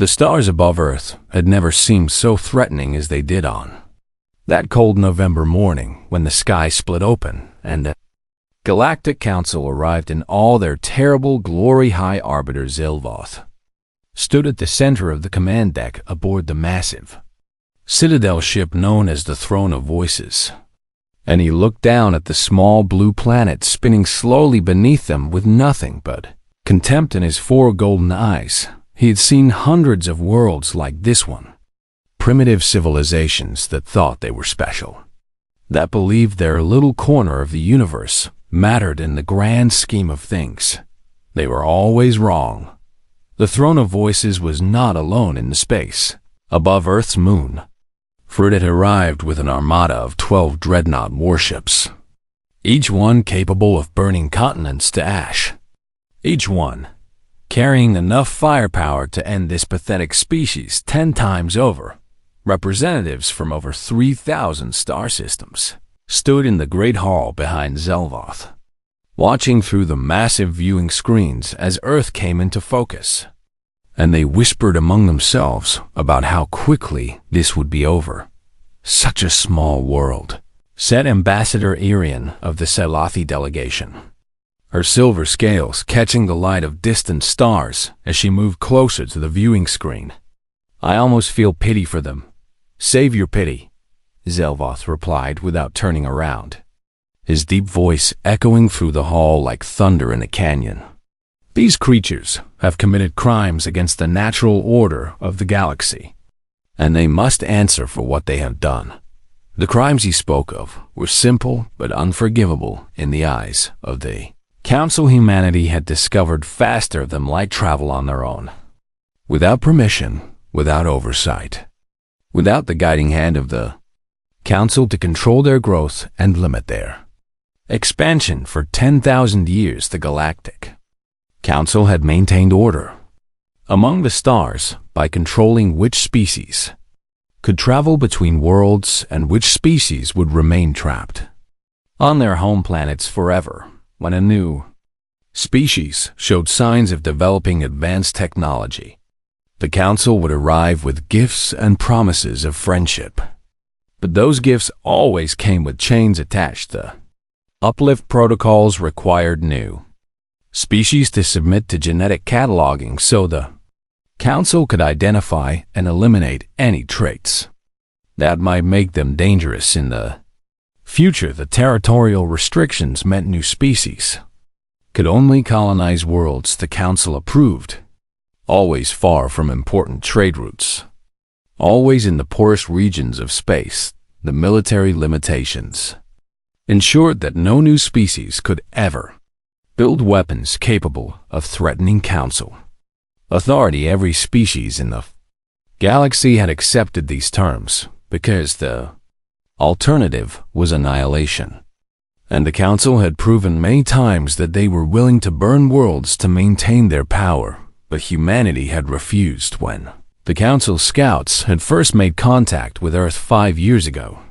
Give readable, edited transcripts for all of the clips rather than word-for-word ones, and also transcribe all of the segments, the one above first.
The stars above Earth had never seemed so threatening as they did on that cold November morning when the sky split open and the Galactic Council arrived in all their terrible glory. High Arbiter Zelvoth stood at the center of the command deck aboard the massive Citadel ship known as the Throne of Voices, and he looked down at the small blue planet spinning slowly beneath them with nothing but contempt in his four golden eyes. He had seen hundreds of worlds like this one, primitive civilizations that thought they were special, that believed their little corner of the universe mattered in the grand scheme of things. They were always wrong. The Throne of Voices was not alone in the space above Earth's moon, for it had arrived with an armada of 12 dreadnought warships, each one capable of burning continents to ash, each one carrying enough firepower to end this pathetic species 10 times over. Representatives from over 3,000 star systems stood in the great hall behind Zelvoth, watching through the massive viewing screens as Earth came into focus, and they whispered among themselves about how quickly this would be over. Such a small world, said Ambassador Irian of the Selathi delegation, her silver scales catching the light of distant stars as she moved closer to the viewing screen. I almost feel pity for them. Save your pity, Zelvoth replied without turning around, his deep voice echoing through the hall like thunder in a canyon. These creatures have committed crimes against the natural order of the galaxy, and they must answer for what they have done. The crimes he spoke of were simple but unforgivable in the eyes of the Council. Humanity had discovered faster than light travel on their own, without permission, without oversight, without the guiding hand of the Council to control their growth and limit their expansion. For 10,000 years, the Galactic Council had maintained order among the stars by controlling which species could travel between worlds and which species would remain trapped on their home planets forever. When a new species showed signs of developing advanced technology, the Council would arrive with gifts and promises of friendship. But those gifts always came with chains attached. The uplift protocols required new species to submit to genetic cataloging so the Council could identify and eliminate any traits that might make them dangerous in the future. The territorial restrictions meant new species could only colonize worlds the Council approved, always far from important trade routes, always in the poorest regions of space. The military limitations ensured that no new species could ever build weapons capable of threatening Council authority. Every species in the galaxy had accepted these terms because the alternative was annihilation, and the Council had proven many times that they were willing to burn worlds to maintain their power. But humanity had refused. When the Council scouts had first made contact with Earth 5 years ago,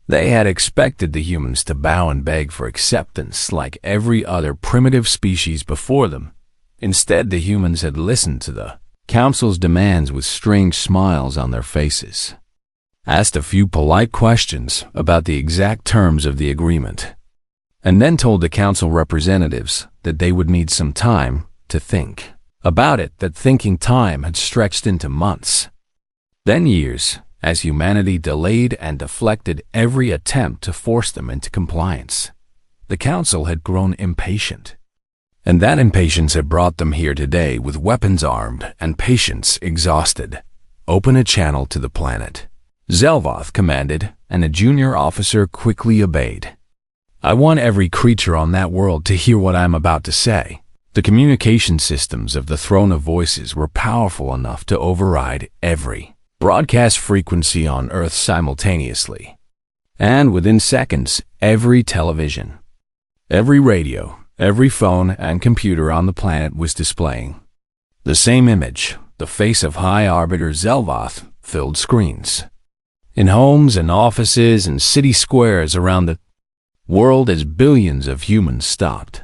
they had expected the humans to bow and beg for acceptance like every other primitive species before them. Instead, the humans had listened to the Council's demands with strange smiles on their faces, asked a few polite questions about the exact terms of the agreement, and then told the Council representatives that they would need some time to think about it. That thinking time had stretched into months, then years, as humanity delayed and deflected every attempt to force them into compliance. The Council had grown impatient, and that impatience had brought them here today with weapons armed and patience exhausted. Open a channel to the planet, Zelvoth commanded, and a junior officer quickly obeyed. I want every creature on that world to hear what I'm about to say. The communication systems of the Throne of Voices were powerful enough to override every broadcast frequency on Earth simultaneously, and within seconds, every television, every radio, every phone and computer on the planet was displaying the same image. The face of High Arbiter Zelvoth filled screens in homes and offices and city squares around the world as billions of humans stopped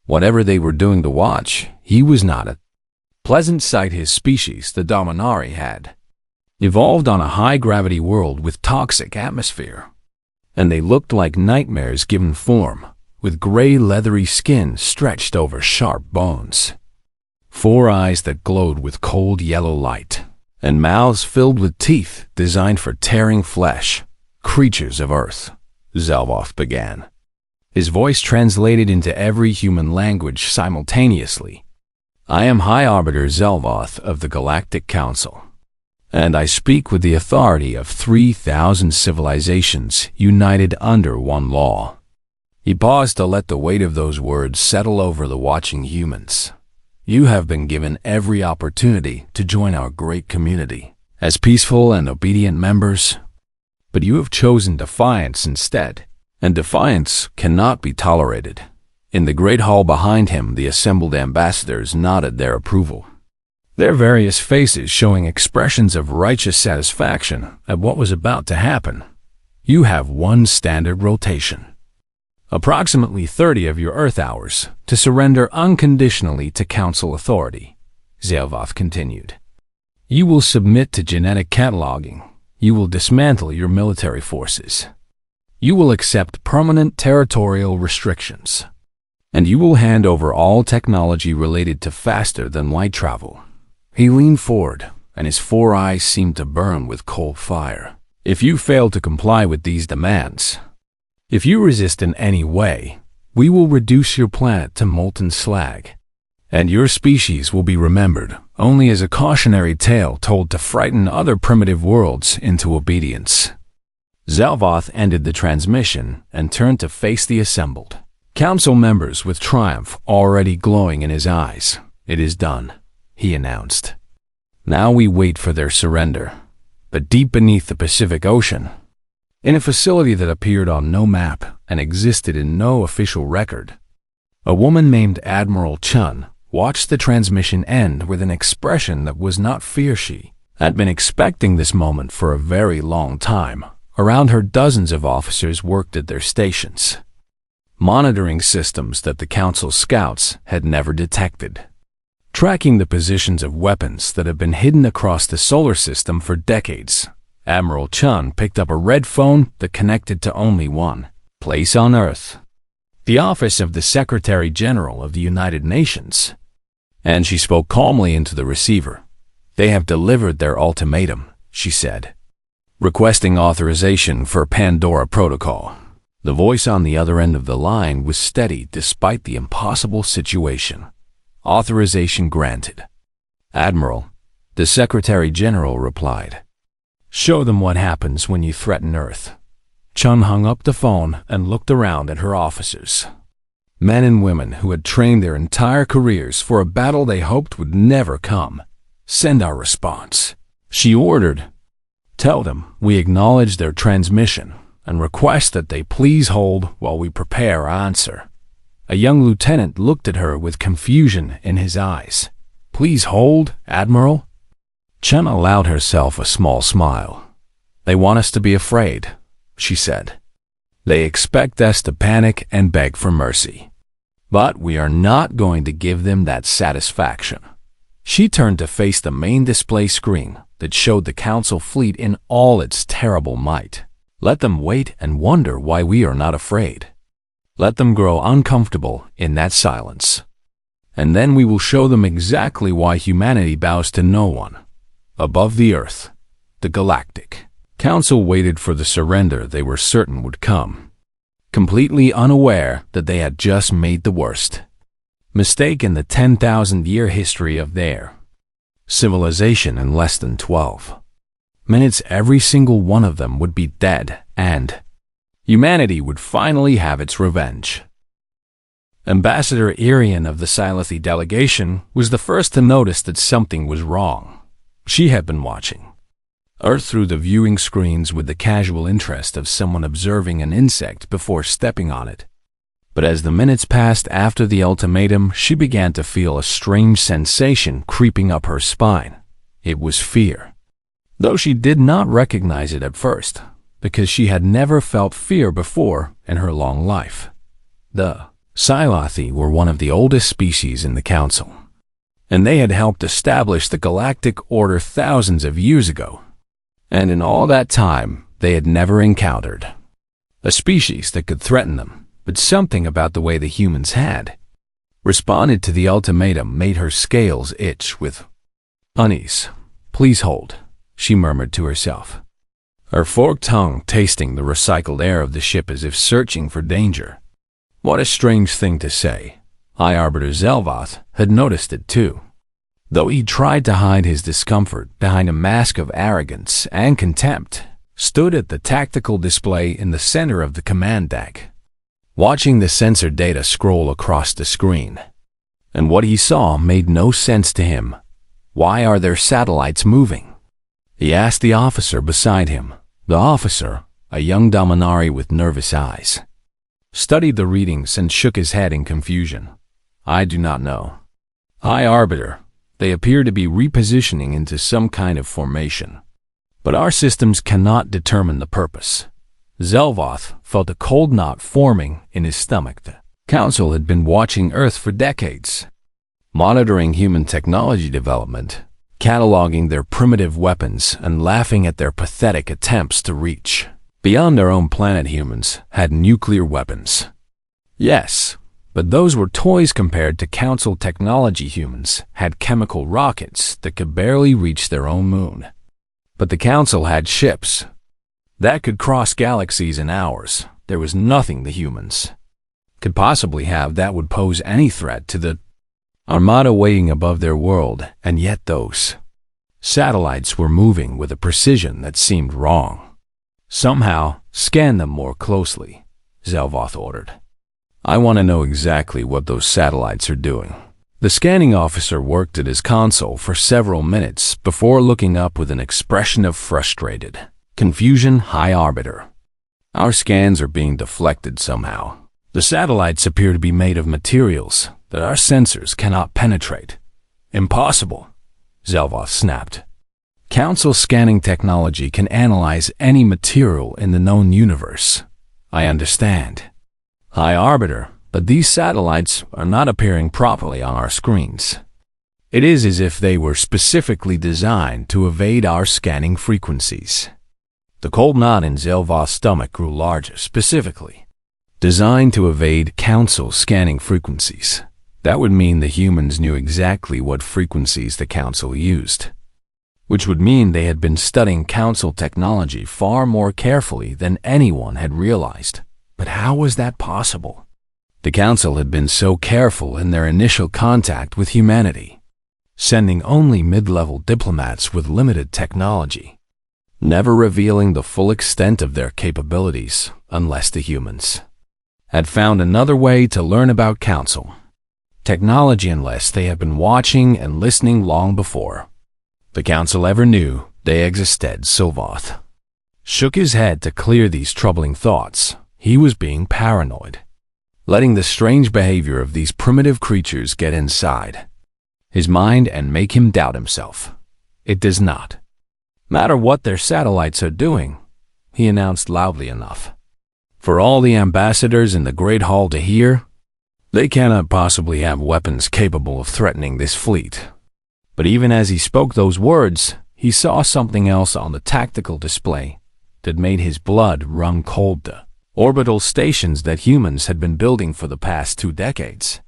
whatever they were doing to watch. He was not Pleasant sight his species, the Dominari, had evolved on a high-gravity world with toxic atmosphere, and they looked like nightmares given form, with gray leathery skin stretched over sharp bones, 4 eyes that glowed with cold yellow light, and mouths filled with teeth designed for tearing flesh. Creatures of Earth, Zelvoth began. His voice translated into every human language simultaneously. I am High Arbiter Zelvoth of the Galactic Council, and I speak with the authority of 3,000 civilizations united under one law. He paused to let the weight of those words settle over the watching humans. You have been given every opportunity to join our great community as peaceful and obedient members, but you have chosen defiance instead, and defiance cannot be tolerated. In the great hall behind him, the assembled ambassadors nodded their approval, their various faces showing expressions of righteous satisfaction at what was about to happen. You have one standard rotation, approximately 30 of your Earth hours, to surrender unconditionally to Council authority, Zelvoth continued. You will submit to genetic cataloging. You will dismantle your military forces. You will accept permanent territorial restrictions. And you will hand over all technology related to faster-than-light travel. He leaned forward, and his 4 eyes seemed to burn with cold fire. If you fail to comply with these demands, if you resist in any way, we will reduce your planet to molten slag, and your species will be remembered only as a cautionary tale told to frighten other primitive worlds into obedience. Zelvoth ended the transmission and turned to face the assembled council members with triumph already glowing in his eyes. It is done, he announced. Now we wait for their surrender. But deep beneath the Pacific Ocean, in a facility that appeared on no map and existed in no official record, a woman named Admiral Chun watched the transmission end with an expression that was not fear. She had been expecting this moment for a very long time. Around her, dozens of officers worked at their stations, monitoring systems that the Council scouts had never detected, tracking the positions of weapons that have been hidden across the solar system for decades. Admiral Chun picked up a red phone that connected to only one place on Earth, the office of the Secretary General of the United Nations, and she spoke calmly into the receiver. They have delivered their ultimatum, she said, requesting authorization for Pandora Protocol. The voice on the other end of the line was steady despite the impossible situation. Authorization granted, Admiral, the Secretary General replied. Show them what happens when you threaten Earth. Chun hung up the phone and looked around at her officers, men and women who had trained their entire careers for a battle they hoped would never come. Send our response, she ordered. Tell them we acknowledge their transmission and request that they please hold while we prepare our answer. A young lieutenant looked at her with confusion in his eyes. Please hold, Admiral? Chun allowed herself a small smile. They want us to be afraid, she said. They expect us to panic and beg for mercy. But we are not going to give them that satisfaction. She turned to face the main display screen that showed the Council fleet in all its terrible might. Let them wait and wonder why we are not afraid. Let them grow uncomfortable in that silence. And then we will show them exactly why humanity bows to no one. Above the Earth, the Galactic Council waited for the surrender they were certain would come, completely unaware that they had just made the worst mistake in the 10,000-year history of their civilization. In less than 12 minutes, every single one of them would be dead, and humanity would finally have its revenge. Ambassador Irian of the Silithi delegation was the first to notice that something was wrong. She had been watching Earth through the viewing screens with the casual interest of someone observing an insect before stepping on it. But as the minutes passed after the ultimatum, she began to feel a strange sensation creeping up her spine. It was fear, though she did not recognize it at first, because she had never felt fear before in her long life. The Silithi were one of the oldest species in the Council, and they had helped establish the Galactic Order thousands of years ago. And in all that time, they had never encountered a species that could threaten them, but something about the way the humans had responded to the ultimatum made her scales itch with unease. "Please hold," she murmured to herself, her forked tongue tasting the recycled air of the ship as if searching for danger. What a strange thing to say. High Arbiter Zelvoth had noticed it too, though he tried to hide his discomfort behind a mask of arrogance and contempt. Stood at the tactical display in the center of the command deck, watching the sensor data scroll across the screen. And what he saw made no sense to him. Why are their satellites moving? He asked the officer beside him. The officer, a young Dominari with nervous eyes, studied the readings and shook his head in confusion. "I do not know. High Arbiter, they appear to be repositioning into some kind of formation, but our systems cannot determine the purpose." Zelvoth felt a cold knot forming in his stomach. The Council had been watching Earth for decades, monitoring human technology development, cataloging their primitive weapons, and laughing at their pathetic attempts to reach beyond their own planet. Humans had nuclear weapons. Yes, but those were toys compared to Council technology. Humans had chemical rockets that could barely reach their own moon. But the Council had ships that could cross galaxies in hours. There was nothing the humans could possibly have that would pose any threat to the armada waiting above their world, and yet those satellites were moving with a precision that seemed wrong. "Somehow, scan them more closely," Zelvoth ordered. "I want to know exactly what those satellites are doing." The scanning officer worked at his console for several minutes before looking up with an expression of frustrated confusion. "High Arbiter, our scans are being deflected somehow. The satellites appear to be made of materials that our sensors cannot penetrate." "Impossible," Zelvoth snapped. "Council scanning technology can analyze any material in the known universe." "I understand, High Arbiter, but these satellites are not appearing properly on our screens. It is as if they were specifically designed to evade our scanning frequencies." The cold knot in Zelvoth's stomach grew larger. Specifically designed to evade Council scanning frequencies. That would mean the humans knew exactly what frequencies the Council used, which would mean they had been studying Council technology far more carefully than anyone had realized. But how was that possible? The Council had been so careful in their initial contact with humanity, sending only mid-level diplomats with limited technology, never revealing the full extent of their capabilities unless the humans had found another way to learn about Council technology, unless they had been watching and listening long before the Council ever knew they existed. Zelvoth shook his head to clear these troubling thoughts. He was being paranoid, letting the strange behavior of these primitive creatures get inside his mind and make him doubt himself. "It does not matter what their satellites are doing," he announced loudly enough for all the ambassadors in the Great Hall to hear. "They cannot possibly have weapons capable of threatening this fleet." But even as he spoke those words, he saw something else on the tactical display that made his blood run cold. The orbital stations that humans had been building for the past 2 decades.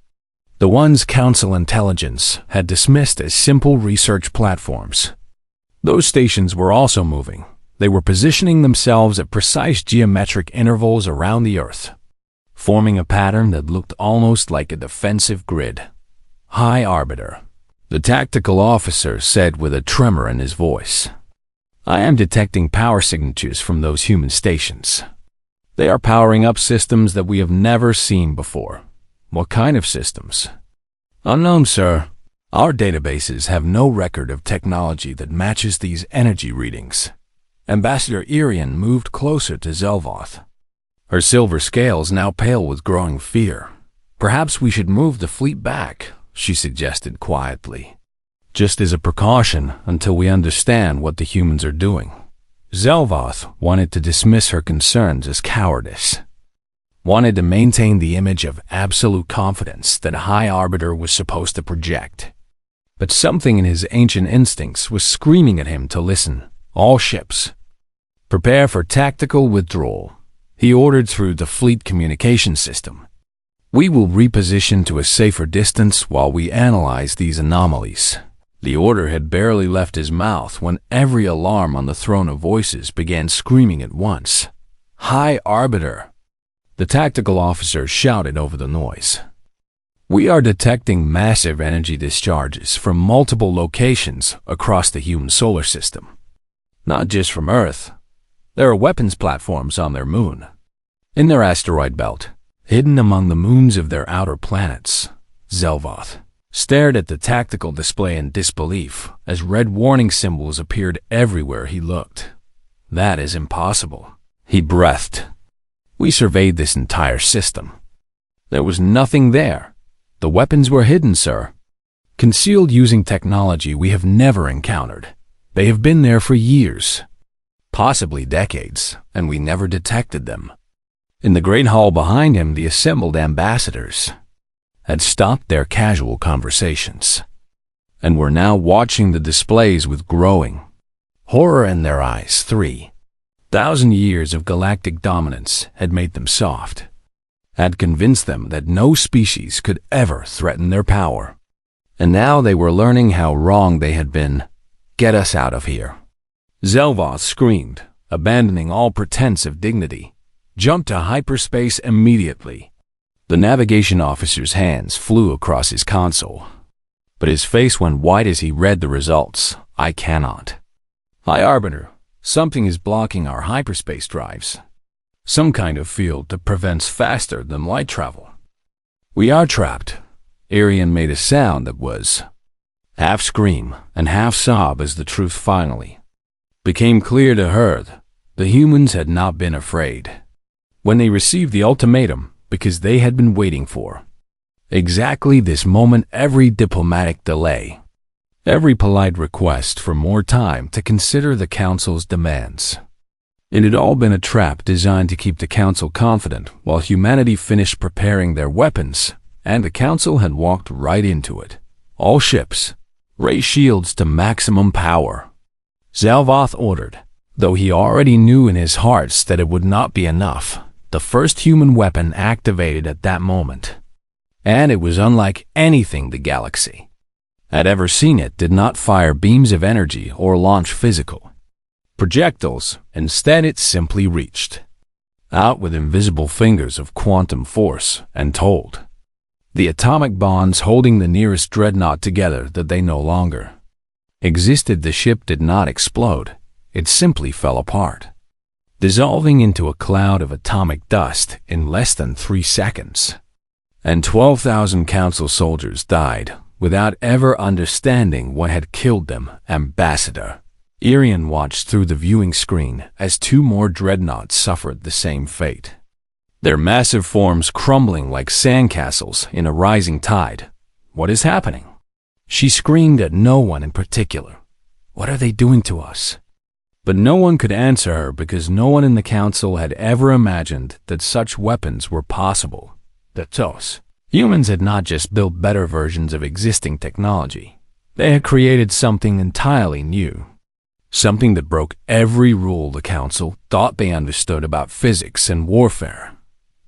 The ones Council intelligence had dismissed as simple research platforms. Those stations were also moving. They were positioning themselves at precise geometric intervals around the Earth, forming a pattern that looked almost like a defensive grid. "High Arbiter," the tactical officer said with a tremor in his voice, "I am detecting power signatures from those human stations. They are powering up systems that we have never seen before." "What kind of systems?" "Unknown, sir. Our databases have no record of technology that matches these energy readings." Ambassador Irian moved closer to Zelvoth, her silver scales now pale with growing fear. "Perhaps we should move the fleet back," she suggested quietly, "just as a precaution until we understand what the humans are doing." Zelvoth wanted to dismiss her concerns as cowardice, wanted to maintain the image of absolute confidence that High Arbiter was supposed to project. But something in his ancient instincts was screaming at him to listen. All ships, prepare for tactical withdrawal, he ordered through the fleet communication system. We will reposition to a safer distance while we analyze these anomalies. The order had barely left his mouth when every alarm on the throne of voices began screaming at once. High Arbiter! The tactical officer shouted over the noise. We are detecting massive energy discharges from multiple locations across the human solar system. Not just from Earth. There are weapons platforms on their moon. In their asteroid belt, hidden among the moons of their outer planets, Zelvoth stared at the tactical display in disbelief as red warning symbols appeared everywhere he looked. That is impossible, he breathed. We surveyed this entire system. There was nothing there. The weapons were hidden, sir. Concealed using technology we have never encountered. They have been there for years, possibly decades, and we never detected them. In the great hall behind him, the assembled ambassadors had stopped their casual conversations and were now watching the displays with growing horror in their eyes. 3,000 years of galactic dominance had made them soft, had convinced them that no species could ever threaten their power. And now they were learning how wrong they had been. Get us out of here. Zelvoth screamed, abandoning all pretense of dignity. Jumped to hyperspace immediately. The navigation officer's hands flew across his console, but his face went white as he read the results. I cannot. High Arbiter, something is blocking our hyperspace drives. Some kind of field that prevents faster than light travel. We are trapped. Arian made a sound that was half scream and half sob as the truth finally became clear to her. The humans had not been afraid when they received the ultimatum, because they had been waiting for exactly this moment. Every diplomatic delay, every polite request for more time to consider the Council's demands. It had all been a trap designed to keep the Council confident while humanity finished preparing their weapons, and the Council had walked right into it. All ships, raise shields to maximum power, Zelvoth ordered, though he already knew in his heart that it would not be enough. The first human weapon activated at that moment, and it was unlike anything the galaxy had ever seen. It did not fire beams of energy or launch physical projectiles. Instead, it simply reached out with invisible fingers of quantum force and told the atomic bonds holding the nearest dreadnought together that they no longer existed. The ship did not explode. It simply fell apart, dissolving into a cloud of atomic dust in less than 3 seconds. And 12,000 Council soldiers died without ever understanding what had killed them. Ambassador Arian watched through the viewing screen as 2 more dreadnoughts suffered the same fate, their massive forms crumbling like sandcastles in a rising tide. What is happening? She screamed at no one in particular. What are they doing to us? But no one could answer her because no one in the Council had ever imagined that such weapons were possible. Those humans had not just built better versions of existing technology. They had created something entirely new. Something that broke every rule the Council thought they understood about physics and warfare.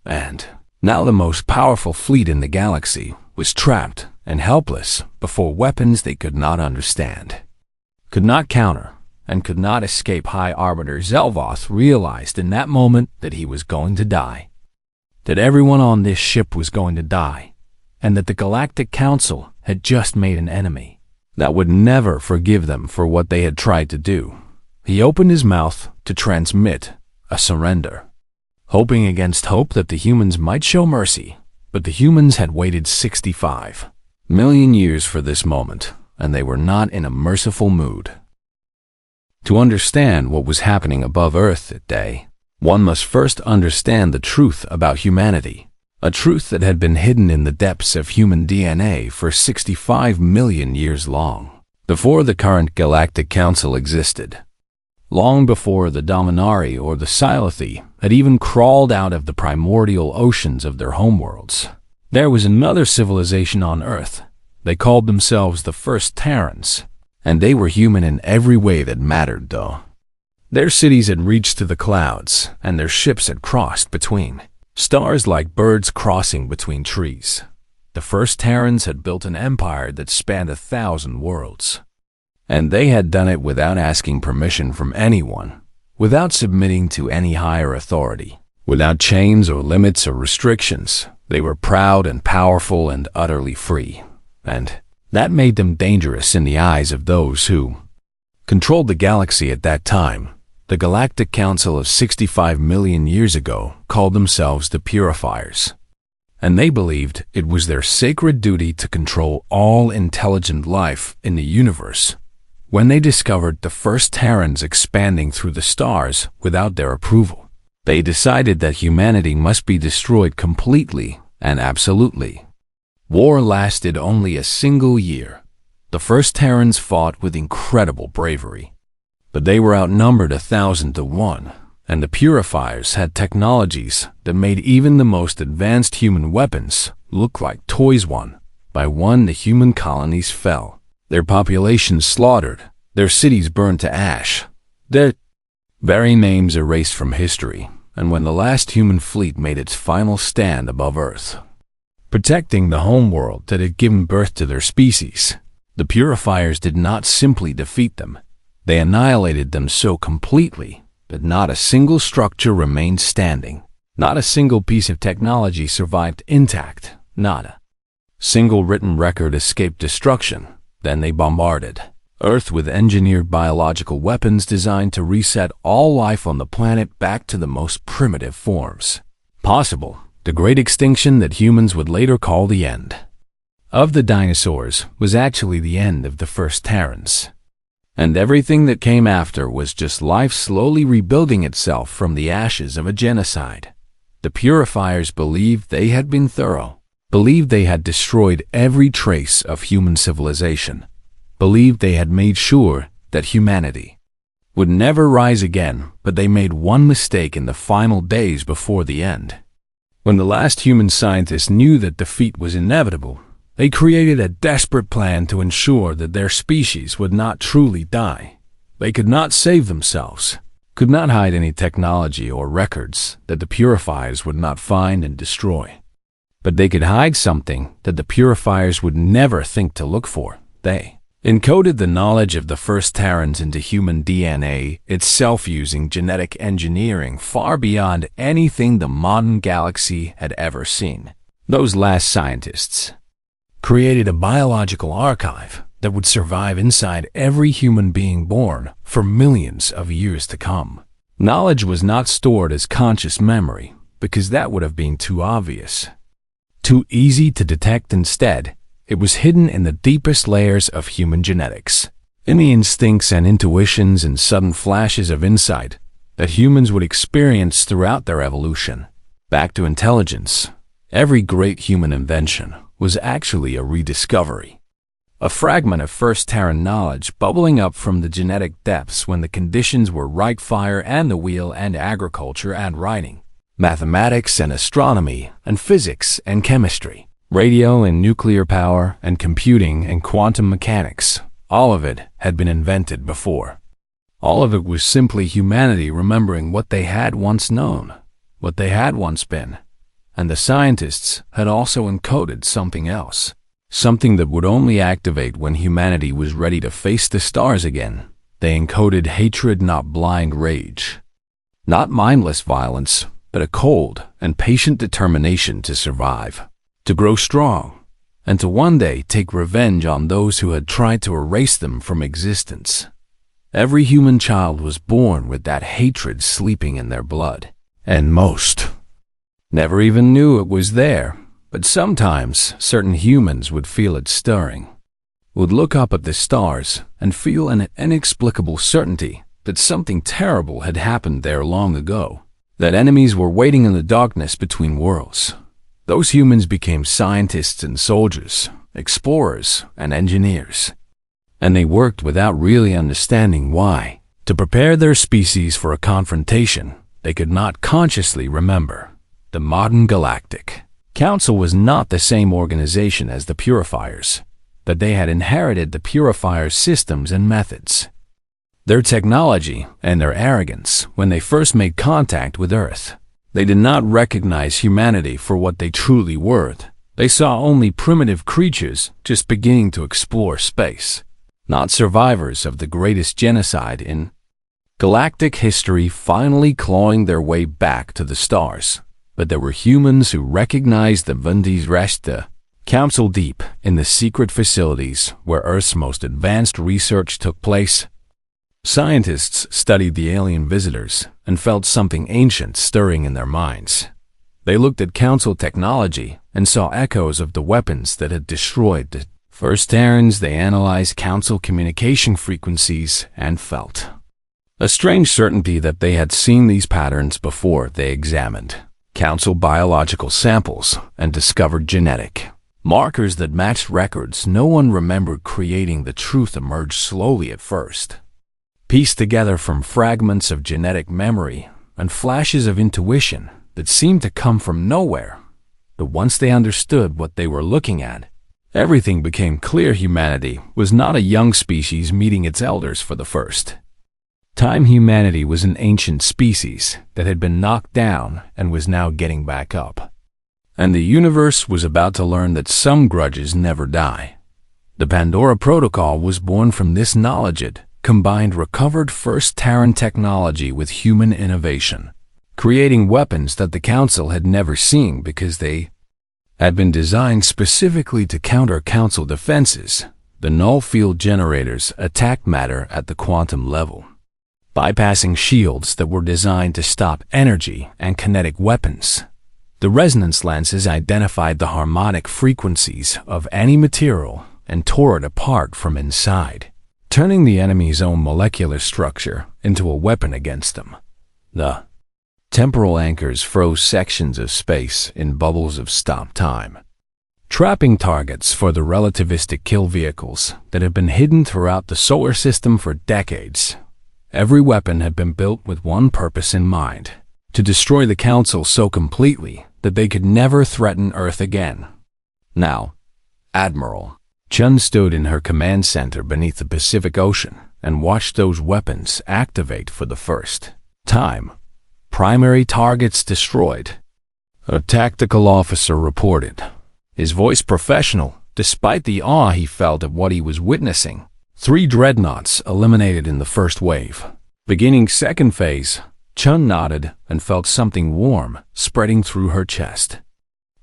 And now the most powerful fleet in the galaxy was trapped and helpless before weapons they could not understand, could not counter, and could not escape. High Arbiter Zelvoth realized in that moment that he was going to die, that everyone on this ship was going to die, and that the Galactic Council had just made an enemy that would never forgive them for what they had tried to do. He opened his mouth to transmit a surrender, hoping against hope that the humans might show mercy, but the humans had waited 65 million years for this moment, and they were not in a merciful mood. To understand what was happening above Earth that day, one must first understand the truth about humanity, a truth that had been hidden in the depths of human DNA for 65 million years long, before the current Galactic Council existed, long before the Dominari or the Silithy had even crawled out of the primordial oceans of their homeworlds. There was another civilization on Earth, They called themselves the first Terrans, and they were human in every way that mattered, though. Their cities had reached to the clouds, and their ships had crossed between stars like birds crossing between trees. The first Terrans had built an empire that spanned 1,000 worlds. And they had done it without asking permission from anyone, without submitting to any higher authority, without chains or limits or restrictions. They were proud and powerful and utterly free, and that made them dangerous in the eyes of those who controlled the galaxy at that time. The Galactic Council of 65 million years ago called themselves the Purifiers, and they believed it was their sacred duty to control all intelligent life in the universe. When they discovered the first Terrans expanding through the stars without their approval, they decided that humanity must be destroyed completely and absolutely. War lasted only a single year. The first Terrans fought with incredible bravery, but they were outnumbered 1,000 to 1, and the Purifiers had technologies that made even the most advanced human weapons look like toys. One by one, the human colonies fell, their populations slaughtered, their cities burned to ash, their very names erased from history. And when the last human fleet made its final stand above Earth, protecting the homeworld that had given birth to their species, the Purifiers did not simply defeat them. They annihilated them so completely that not a single structure remained standing. Not a single piece of technology survived intact. Not a single written record escaped destruction. Then they bombarded Earth with engineered biological weapons designed to reset all life on the planet back to the most primitive forms possible. The great extinction that humans would later call the end of the dinosaurs was actually the end of the first Terrans. And everything that came after was just life slowly rebuilding itself from the ashes of a genocide. The Purifiers believed they had been thorough, believed they had destroyed every trace of human civilization, believed they had made sure that humanity would never rise again, but they made one mistake in the final days before the end. When the last human scientists knew that defeat was inevitable, they created a desperate plan to ensure that their species would not truly die. They could not save themselves, could not hide any technology or records that the Purifiers would not find and destroy. But they could hide something that the Purifiers would never think to look for. They encoded the knowledge of the first Terrans into human DNA itself using genetic engineering far beyond anything the modern galaxy had ever seen. Those last scientists created a biological archive that would survive inside every human being born for millions of years to come. Knowledge was not stored as conscious memory because that would have been too obvious, too easy to detect. Instead, it was hidden in the deepest layers of human genetics, in the instincts and intuitions and sudden flashes of insight that humans would experience throughout their evolution. Back to intelligence, every great human invention was actually a rediscovery, a fragment of first Terran knowledge bubbling up from the genetic depths when the conditions were right. Fire and the wheel and agriculture and writing, mathematics and astronomy and physics and chemistry, radio and nuclear power and computing and quantum mechanics, all of it had been invented before. All of it was simply humanity remembering what they had once known, what they had once been. And the scientists had also encoded something else, something that would only activate when humanity was ready to face the stars again. They encoded hatred, not blind rage, not mindless violence, but a cold and patient determination to survive, to grow strong, and to one day take revenge on those who had tried to erase them from existence. Every human child was born with that hatred sleeping in their blood, and most never even knew it was there. But sometimes certain humans would feel it stirring, would look up at the stars and feel an inexplicable certainty that something terrible had happened there long ago, that enemies were waiting in the darkness between worlds. Those humans became scientists and soldiers, explorers and engineers, and they worked without really understanding why, to prepare their species for a confrontation they could not consciously remember. The modern Galactic Council was not the same organization as the Purifiers. that they had inherited the Purifier's systems and methods. Their technology and their arrogance when they first made contact with Earth. They did not recognize humanity for what they truly were. They saw only primitive creatures just beginning to explore space, not survivors of the greatest genocide in galactic history, finally clawing their way back to the stars. But there were humans who recognized the Bundy's Resta Council deep in the secret facilities where Earth's most advanced research took place. Scientists studied the alien visitors and felt something ancient stirring in their minds. They looked at Council technology and saw echoes of the weapons that had destroyed the first Terrans. They analyzed Council communication frequencies and felt a strange certainty that they had seen these patterns before. They examined Council biological samples and discovered genetic markers that matched records no one remembered creating. The truth emerged slowly at first, pieced together from fragments of genetic memory and flashes of intuition that seemed to come from nowhere. But once they understood what they were looking at, everything became clear. Humanity was not a young species meeting its elders for the first time. Humanity was an ancient species that had been knocked down and was now getting back up. And the universe was about to learn that some grudges never die. The Pandora Protocol was born from this knowledge. It combined recovered first Terran technology with human innovation, creating weapons that the Council had never seen because they had been designed specifically to counter Council defenses. The null field generators attacked matter at the quantum level, bypassing shields that were designed to stop energy and kinetic weapons. The resonance lenses identified the harmonic frequencies of any material and tore it apart from inside, turning the enemy's own molecular structure into a weapon against them. The temporal anchors froze sections of space in bubbles of stop time, trapping targets for the relativistic kill vehicles that have been hidden throughout the solar system for decades. Every weapon had been built with one purpose in mind: to destroy the Council so completely that they could never threaten Earth again. Now, Admiral Chun stood in her command center beneath the Pacific Ocean and watched those weapons activate for the first time. Primary targets destroyed, a tactical officer reported, his voice professional despite the awe he felt at what he was witnessing. 3 dreadnoughts eliminated in the first wave. Beginning second phase, Chun nodded and felt something warm spreading through her chest.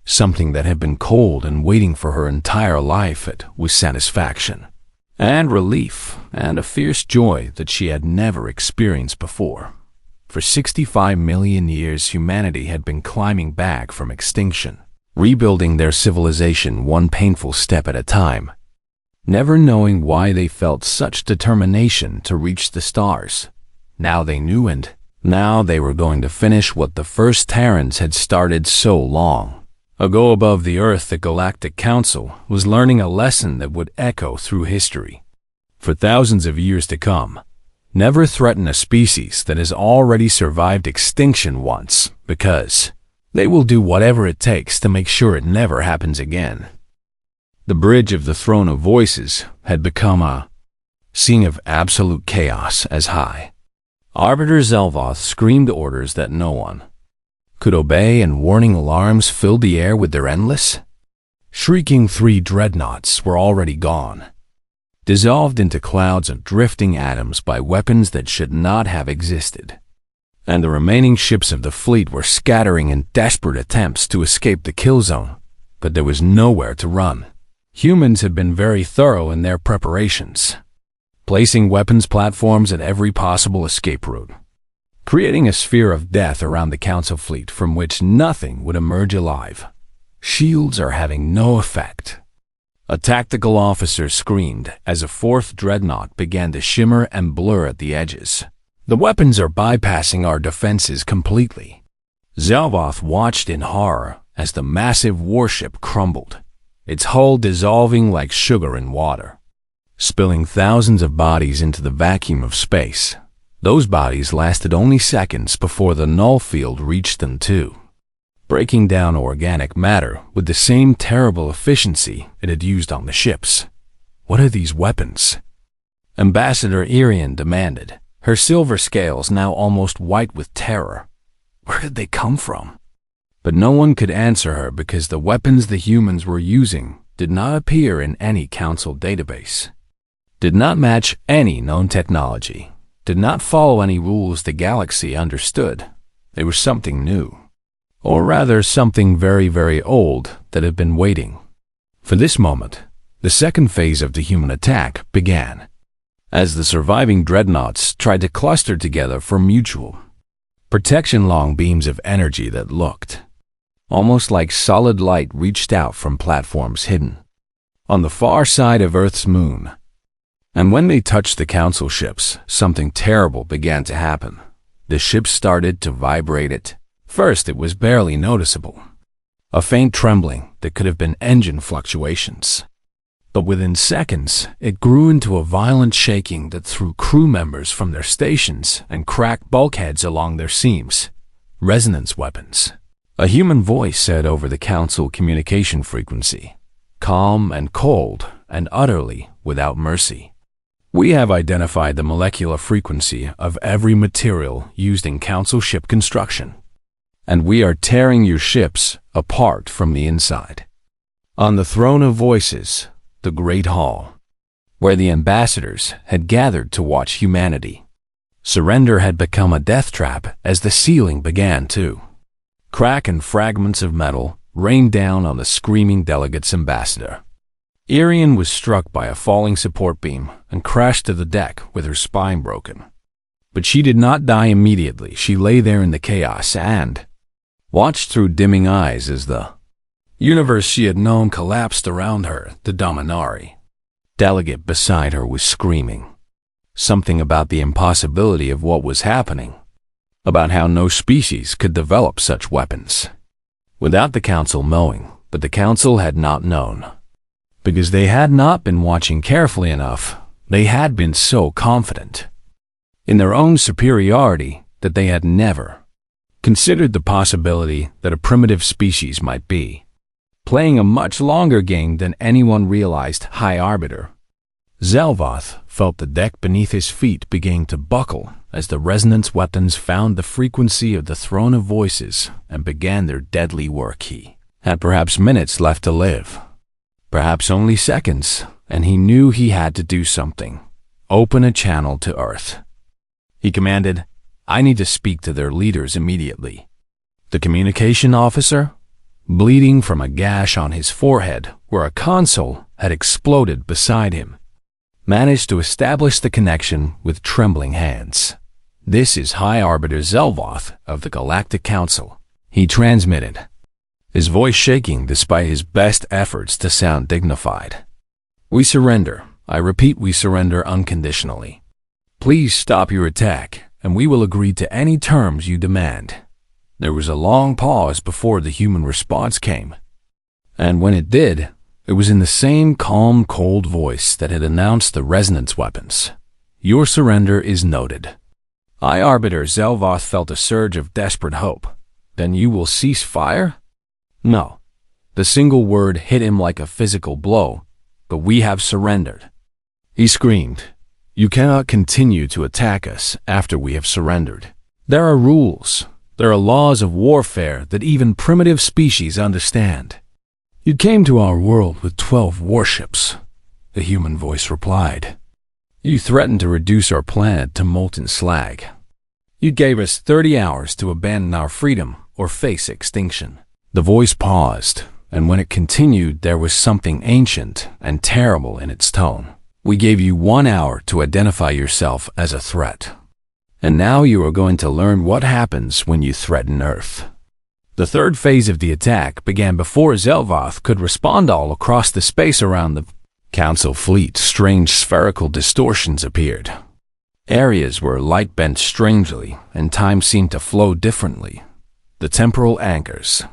Something that had been cold and waiting for her entire life. It was satisfaction and relief and a fierce joy that she had never experienced before. For 65 million years, humanity had been climbing back from extinction, rebuilding their civilization one painful step at a time, never knowing why they felt such determination to reach the stars. Now they knew, and now they were going to finish what the first Terrans had started so long ago. Above the Earth, the Galactic Council was learning a lesson that would echo through history for thousands of years to come. Never threaten a species that has already survived extinction once, because they will do whatever it takes to make sure it never happens again. The bridge of the Throne of Voices had become a scene of absolute chaos as High Arbiter Zelvoth screamed orders that no one could obey, and warning alarms filled the air with their endless shrieking. 3 dreadnoughts were already gone, dissolved into clouds of drifting atoms by weapons that should not have existed. And the remaining ships of the fleet were scattering in desperate attempts to escape the kill zone, but there was nowhere to run. Humans had been very thorough in their preparations, placing weapons platforms at every possible escape route, creating a sphere of death around the Council fleet from which nothing would emerge alive. Shields are having no effect, a tactical officer screamed as a 4th dreadnought began to shimmer and blur at the edges. The weapons are bypassing our defenses completely. Zelvoth watched in horror as the massive warship crumbled, its hull dissolving like sugar in water, spilling thousands of bodies into the vacuum of space. Those bodies lasted only seconds before the null field reached them too, breaking down organic matter with the same terrible efficiency it had used on the ships. What are these weapons? Ambassador Irian demanded, her silver scales now almost white with terror. Where did they come from? But no one could answer her because the weapons the humans were using did not appear in any council database, did not match any known technology, did not follow any rules the galaxy understood. They were something new, or rather something very, very old that had been waiting. For this moment, the second phase of the human attack began, as the surviving dreadnoughts tried to cluster together for mutual protection. Long beams of energy that looked almost like solid light reached out from platforms hidden on the far side of Earth's moon. And when they touched the council ships, something terrible began to happen. The ships started to vibrate. At first, it was barely noticeable, a faint trembling that could have been engine fluctuations. But within seconds, it grew into a violent shaking that threw crew members from their stations and cracked bulkheads along their seams. Resonance weapons. A human voice said over the council communication frequency, calm and cold and utterly without mercy. We have identified the molecular frequency of every material used in council ship construction, and we are tearing your ships apart from the inside. On the throne of voices, the Great Hall, where the ambassadors had gathered to watch humanity, surrender had become a death trap as the ceiling began to crack and fragments of metal rained down on the screaming delegate's ambassador. Irian was struck by a falling support beam and crashed to the deck with her spine broken. But she did not die immediately. She lay there in the chaos and watched through dimming eyes as the universe she had known collapsed around her. The Dominari delegate beside her was screaming something about the impossibility of what was happening, about how no species could develop such weapons without the council knowing. But the council had not known, because they had not been watching carefully enough. They had been so confident in their own superiority that they had never considered the possibility that a primitive species might be playing a much longer game than anyone realized. High Arbiter Zelvoth felt the deck beneath his feet begin to buckle as the resonance weapons found the frequency of the throne of voices and began their deadly work. He had perhaps minutes left to live, perhaps only seconds, and he knew he had to do something. Open a channel to Earth. He commanded, I need to speak to their leaders immediately. The communication officer, bleeding from a gash on his forehead where a console had exploded beside him, managed to establish the connection with trembling hands. This is High Arbiter Zelvoth of the Galactic Council, he transmitted, his voice shaking despite his best efforts to sound dignified. We surrender. I repeat, we surrender unconditionally. Please stop your attack, and we will agree to any terms you demand. There was a long pause before the human response came, and when it did, it was in the same calm, cold voice that had announced the resonance weapons. Your surrender is noted. High Arbiter Zelvoth felt a surge of desperate hope. Then you will cease fire? No. The single word hit him like a physical blow. But we have surrendered. He screamed. You cannot continue to attack us after we have surrendered. There are rules. There are laws of warfare that even primitive species understand. You came to our world with 12 warships, the human voice replied. You threatened to reduce our planet to molten slag. You gave us 30 hours to abandon our freedom or face extinction. The voice paused, and when it continued, there was something ancient and terrible in its tone. We gave you 1 hour to identify yourself as a threat. And now you are going to learn what happens when you threaten Earth. The third phase of the attack began before Zelvoth could respond. All across the space around the Council fleet, strange spherical distortions appeared. Areas where light bent strangely and time seemed to flow differently. The temporal anchors.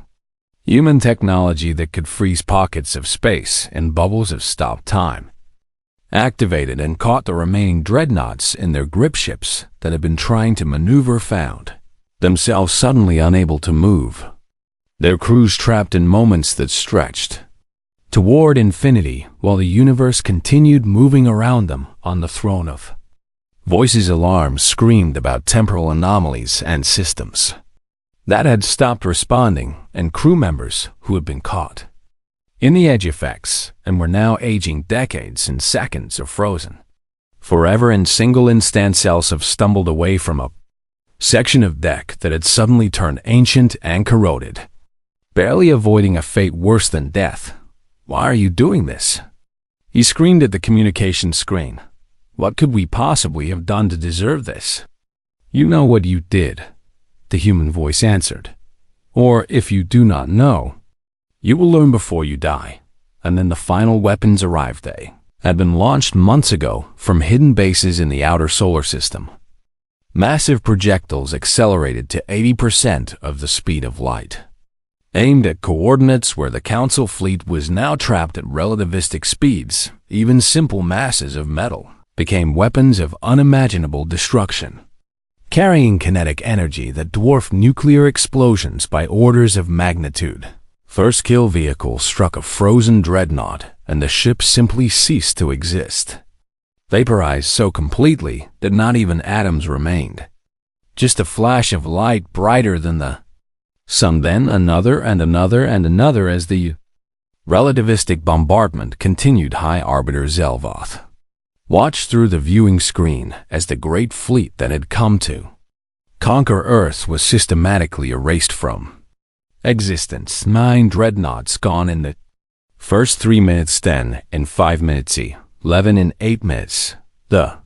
Human technology that could freeze pockets of space in bubbles of stopped time. Activated and caught the remaining dreadnoughts in their grip ships that had been trying to maneuver, found themselves suddenly unable to move. Their crews trapped in moments that stretched toward infinity while the universe continued moving around them on the throne of. Voices' alarms screamed about temporal anomalies and systems that had stopped responding, and crew members who had been caught in the edge effects and were now aging decades in seconds or frozen forever in single instant cells have stumbled away from a section of deck that had suddenly turned ancient and corroded, barely avoiding a fate worse than death. "Why are you doing this?" he screamed at the communication screen. "What could we possibly have done to deserve this?" "You know what you did," the human voice answered. "Or if you do not know, you will learn before you die." And then the final weapons arrived. They had been launched months ago from hidden bases in the outer solar system. Massive projectiles accelerated to 80% of the speed of light, aimed at coordinates where the Council fleet was now trapped at relativistic speeds. Even simple masses of metal became weapons of unimaginable destruction, carrying kinetic energy that dwarfed nuclear explosions by orders of magnitude. First kill vehicle struck a frozen dreadnought, and the ship simply ceased to exist, vaporized so completely that not even atoms remained. Just a flash of light brighter than the sun, then another and another and another as the relativistic bombardment continued. High Arbiter Zelvoth watched through the viewing screen as the great fleet that had come to conquer Earth was systematically erased from existence. 9 dreadnoughts gone in the first 3 minutes, 10 in 5 minutes, 11 in 8 minutes. The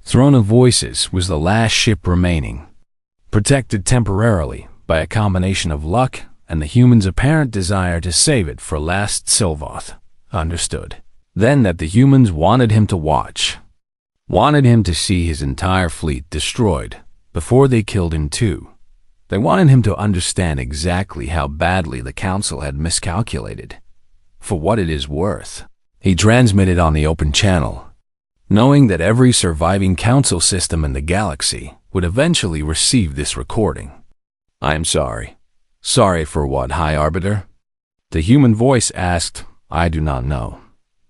Throne of Voices was the last ship remaining, protected temporarily by a combination of luck and the humans' apparent desire to save it for last. Zelvoth understood then that the humans wanted him to watch, wanted him to see his entire fleet destroyed before they killed him too. They wanted him to understand exactly how badly the Council had miscalculated. For what it is worth, he transmitted on the open channel, knowing that every surviving Council system in the galaxy would eventually receive this recording. "I am sorry." "Sorry for what, High Arbiter?" The human voice asked. "I do not know,"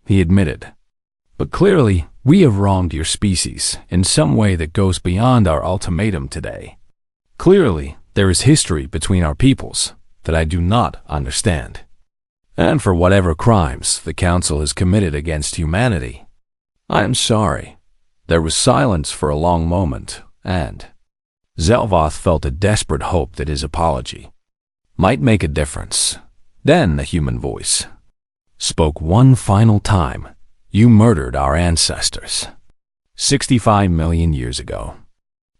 he admitted. "But clearly, we have wronged your species in some way that goes beyond our ultimatum today. Clearly, there is history between our peoples that I do not understand. And for whatever crimes the Council has committed against humanity, I am sorry." There was silence for a long moment, and Zelvoth felt a desperate hope that his apology might make a difference. Then the human voice spoke one final time. "You murdered our ancestors 65 million years ago.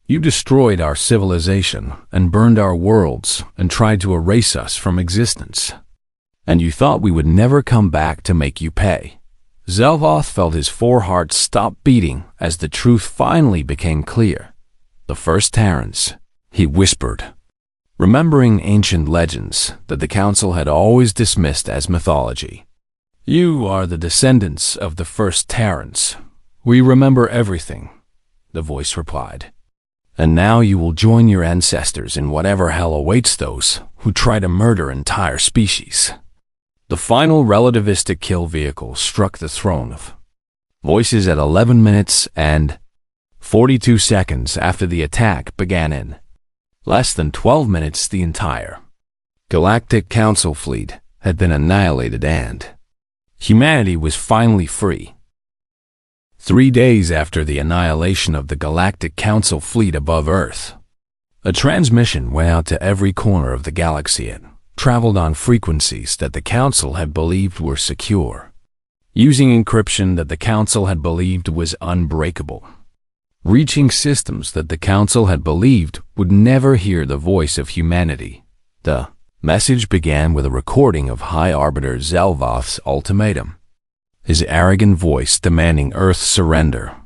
You destroyed our civilization and burned our worlds and tried to erase us from existence. And you thought we would never come back to make you pay." Zelvoth felt his foreheart stop beating as the truth finally became clear. "The first Terrans," he whispered, remembering ancient legends that the Council had always dismissed as mythology. "You are the descendants of the first Terrans. We remember everything," the voice replied. "And now you will join your ancestors in whatever hell awaits those who try to murder entire species." The final relativistic kill vehicle struck the Throne of Voices at 11 minutes and 42 seconds after the attack began. In less than 12 minutes, the entire Galactic Council fleet had been annihilated and humanity was finally free. 3 days after the annihilation of the Galactic Council fleet above Earth, a transmission went out to every corner of the galaxy and traveled on frequencies that the Council had believed were secure, using encryption that the Council had believed was unbreakable, reaching systems that the Council had believed would never hear the voice of humanity. The message began with a recording of High Arbiter Zelvoth's ultimatum, his arrogant voice demanding Earth's surrender,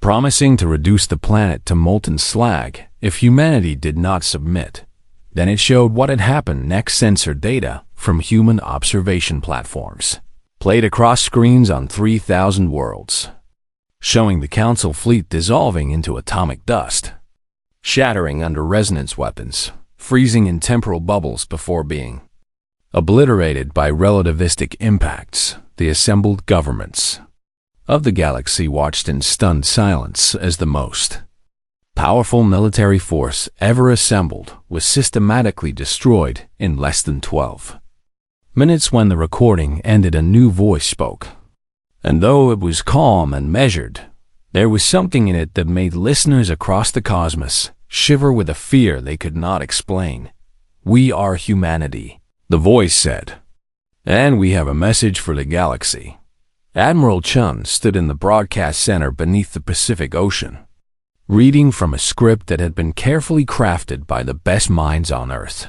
promising to reduce the planet to molten slag if humanity did not submit. Then it showed what had happened next. Sensor data from human observation platforms played across screens on 3,000 worlds, showing the Council fleet dissolving into atomic dust, shattering under resonance weapons, freezing in temporal bubbles before being Obliterated by relativistic impacts, the assembled governments of the galaxy watched in stunned silence as the most powerful military force ever assembled was systematically destroyed in less than 12 minutes. When the recording ended, a new voice spoke. And though it was calm and measured, there was something in it that made listeners across the cosmos shiver with a fear they could not explain. "We are humanity," the voice said, "and we have a message for the galaxy." Admiral Chun stood in the broadcast center beneath the Pacific Ocean, reading from a script that had been carefully crafted by the best minds on Earth.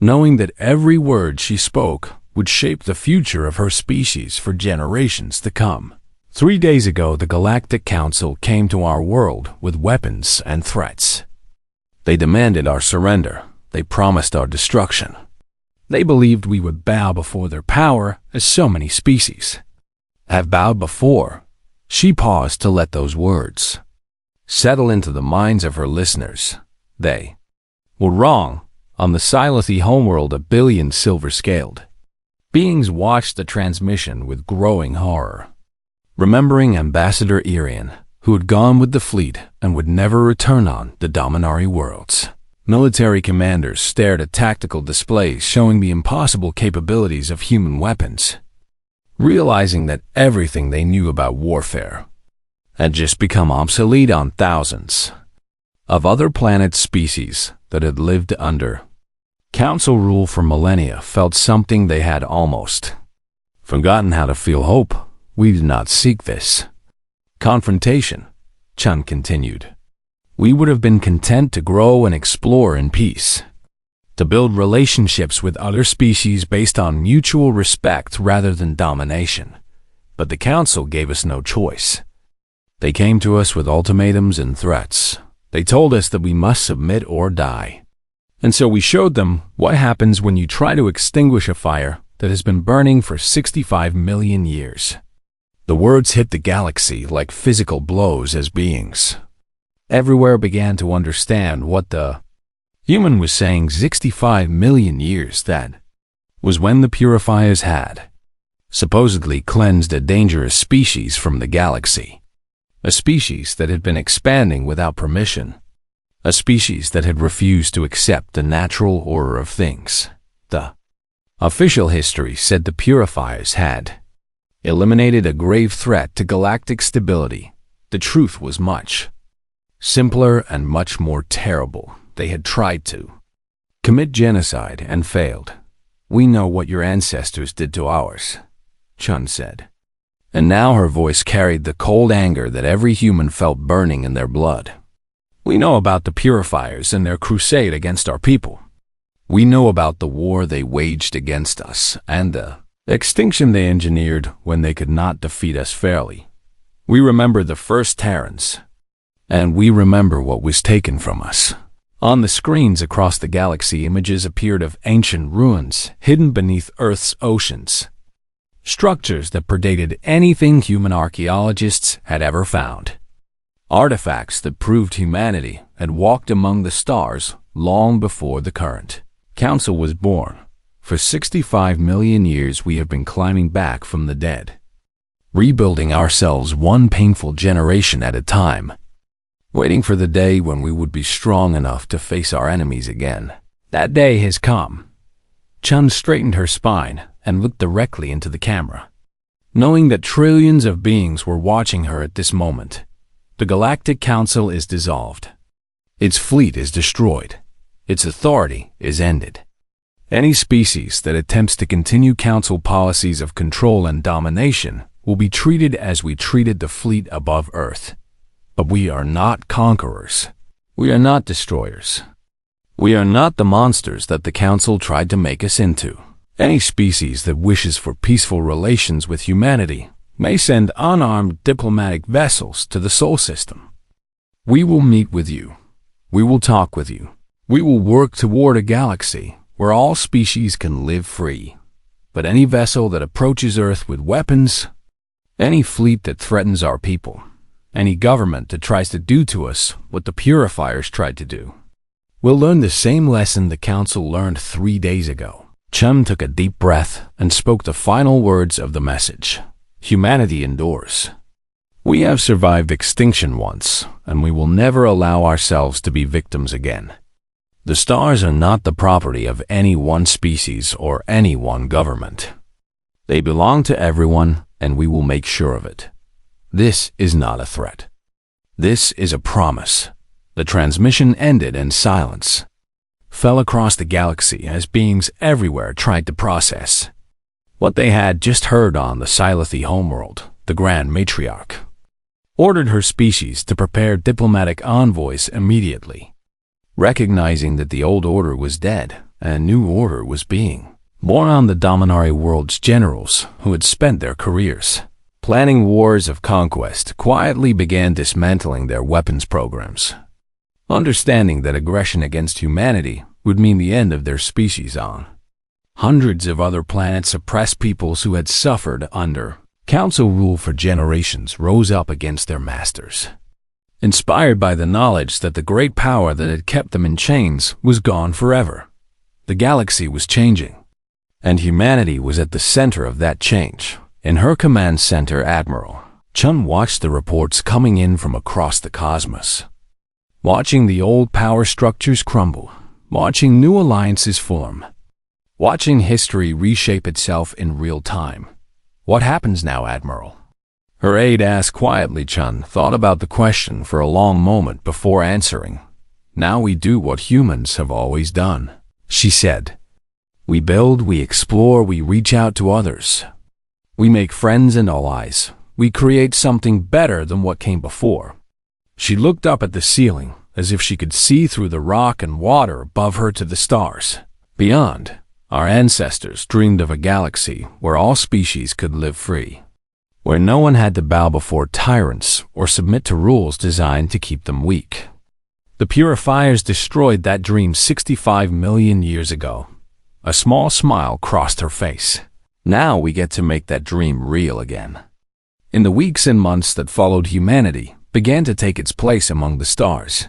Knowing that every word she spoke would shape the future of her species for generations to come. 3 days ago, the Galactic Council came to our world with weapons and threats. They demanded our surrender. They promised our destruction. They believed we would bow before their power, as so many species have bowed before. She paused to let those words settle into the minds of her listeners. They were wrong. On the Silithy homeworld, a billion silver-scaled beings watched the transmission with growing horror, remembering Ambassador Irian, who had gone with the fleet and would never return on the Dominari worlds. Military commanders stared at tactical displays showing the impossible capabilities of human weapons, realizing that everything they knew about warfare had just become obsolete on thousands of other planet species that had lived under Council rule for millennia. Felt something they had almost forgotten: how to feel hope. We did not seek this confrontation, Chun continued. We would have been content to grow and explore in peace, to build relationships with other species based on mutual respect rather than domination. But the Council gave us no choice. They came to us with ultimatums and threats. They told us that we must submit or die. And so we showed them what happens when you try to extinguish a fire that has been burning for 65 million years. The words hit the galaxy like physical blows as beings everywhere began to understand what the human was saying. 65 million years, that was when the purifiers had supposedly cleansed a dangerous species from the galaxy. A species that had been expanding without permission. A species that had refused to accept the natural order of things. The official history said the purifiers had eliminated a grave threat to galactic stability. The truth was much simpler and much more terrible. They had tried to commit genocide and failed. We know what your ancestors did to ours, Chun said. And now her voice carried the cold anger that every human felt burning in their blood. We know about the purifiers and their crusade against our people. We know about the war they waged against us and the extinction they engineered when they could not defeat us fairly. We remember the first Terrans, and we remember what was taken from us. On the screens across the galaxy, images appeared of ancient ruins hidden beneath Earth's oceans. Structures that predated anything human archaeologists had ever found. Artifacts that proved humanity had walked among the stars long before the current Council was born. For 65 million years we have been climbing back from the dead, rebuilding ourselves one painful generation at a time, waiting for the day when we would be strong enough to face our enemies again. That day has come. Chun straightened her spine and looked directly into the camera. Knowing that trillions of beings were watching her at this moment, the Galactic Council is dissolved. Its fleet is destroyed. Its authority is ended. Any species that attempts to continue Council policies of control and domination will be treated as we treated the fleet above Earth. But we are not conquerors. We are not destroyers. We are not the monsters that the Council tried to make us into. Any species that wishes for peaceful relations with humanity may send unarmed diplomatic vessels to the Sol system. We will meet with you. We will talk with you. We will work toward a galaxy where all species can live free. But any vessel that approaches Earth with weapons, any fleet that threatens our people, any government that tries to do to us what the purifiers tried to do, will learn the same lesson the Council learned 3 days ago. Chun took a deep breath and spoke the final words of the message. Humanity endures. We have survived extinction once, and we will never allow ourselves to be victims again. The stars are not the property of any one species or any one government. They belong to everyone, and we will make sure of it. This is not a threat. This is a promise. The transmission ended and silence fell across the galaxy as beings everywhere tried to process what they had just heard on the Scythe homeworld. The Grand Matriarch ordered her species to prepare diplomatic envoys immediately, recognizing that the old order was dead and a new order was being born on the Dominari world's generals who had spent their careers planning wars of conquest quietly began dismantling their weapons programs, understanding that aggression against humanity would mean the end of their species on hundreds of other planets. Oppressed peoples who had suffered under council rule for generations rose up against their masters, inspired by the knowledge that the great power that had kept them in chains was gone forever. The galaxy was changing, and humanity was at the center of that change. In her command center, Admiral Chun watched the reports coming in from across the cosmos, watching the old power structures crumble, watching new alliances form, watching history reshape itself in real time. What happens now, Admiral? Her aide asked quietly. Chun thought about the question for a long moment before answering. Now we do what humans have always done, she said. We build, we explore, we reach out to others. We make friends and allies. We create something better than what came before. She looked up at the ceiling, as if she could see through the rock and water above her to the stars. Beyond, our ancestors dreamed of a galaxy where all species could live free, where no one had to bow before tyrants or submit to rules designed to keep them weak. The purifiers destroyed that dream 65 million years ago. A small smile crossed her face. Now we get to make that dream real again. In the weeks and months that followed, humanity began to take its place among the stars.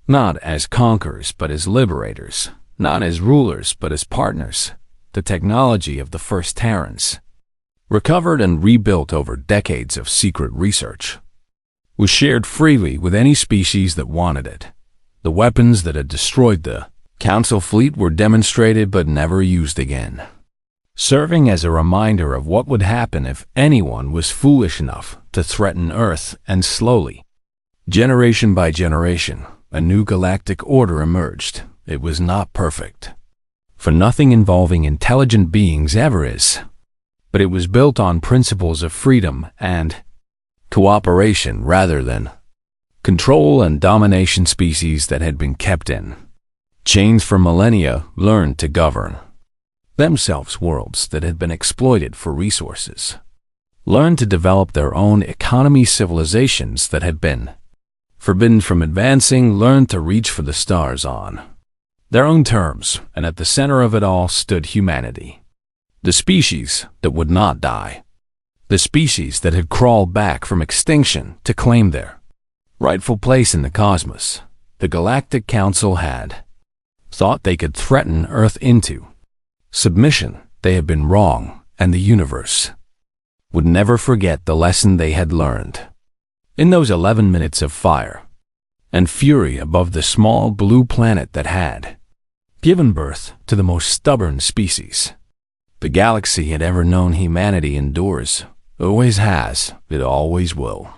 Not as conquerors, but as liberators. Not as rulers, but as partners. The technology of the first Terrans, recovered and rebuilt over decades of secret research, was shared freely with any species that wanted it. The weapons that had destroyed the Council fleet were demonstrated but never used again, serving as a reminder of what would happen if anyone was foolish enough to threaten Earth. And slowly, generation by generation, a new galactic order emerged. It was not perfect, for nothing involving intelligent beings ever is, but it was built on principles of freedom and cooperation rather than control and domination. Species that had been kept in chains for millennia learned to govern themselves. Worlds that had been exploited for resources learned to develop their own economy. Civilizations that had been forbidden from advancing learned to reach for the stars on their own terms, and at the center of it all stood humanity, the species that would not die, the species that had crawled back from extinction to claim their rightful place in the cosmos. The Galactic Council had thought they could threaten Earth into submission. They had been wrong, and the universe would never forget the lesson they had learned. In those 11 minutes of fire and fury above the small blue planet that had given birth to the most stubborn species the galaxy had ever known, humanity endures, always has, it always will.